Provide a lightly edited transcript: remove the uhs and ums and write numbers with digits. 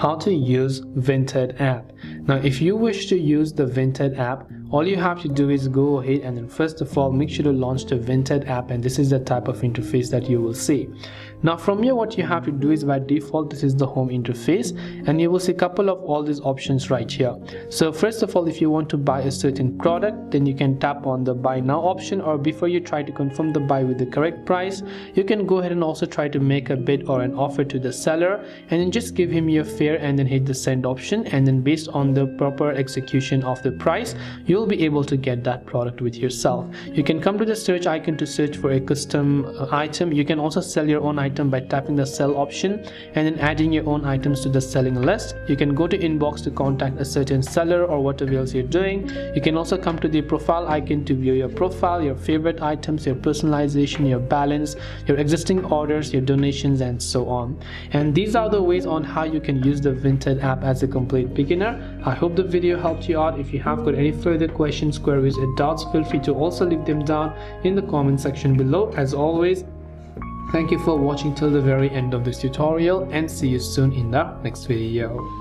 how to use Vinted app. Now if you wish to use the Vinted app, all you have to do is go ahead and then first of all make sure to launch the Vinted app, and this is the type of interface that you will see. Now from here what you have to do is, by default this is the home interface, and you will see a couple of all these options right here. So first of all, if you want to buy a certain product, then you can tap on the buy now option, or before you try to confirm the buy with the correct price, you can go ahead and also try to make a bid or an offer to the seller, and then just give him your fare and then hit the send option, and then based on the proper execution of the price, you'll be able to get that product with yourself. You can come to the search icon to search for a custom item. You can also sell your own item by tapping the sell option and then adding your own items to the selling list. You can go to inbox to contact a certain seller or whatever else you're doing. You can also come to the profile icon to view your profile, your favorite items, your personalization, your balance, your existing orders, your donations, and so on. And these are the ways on how you can use the Vinted app as a complete beginner. I hope the video helped you out. If you have got any further questions, queries, or doubts, feel free to also leave them down in the comment section below. As always, thank you for watching till the very end of this tutorial, and see you soon in the next video.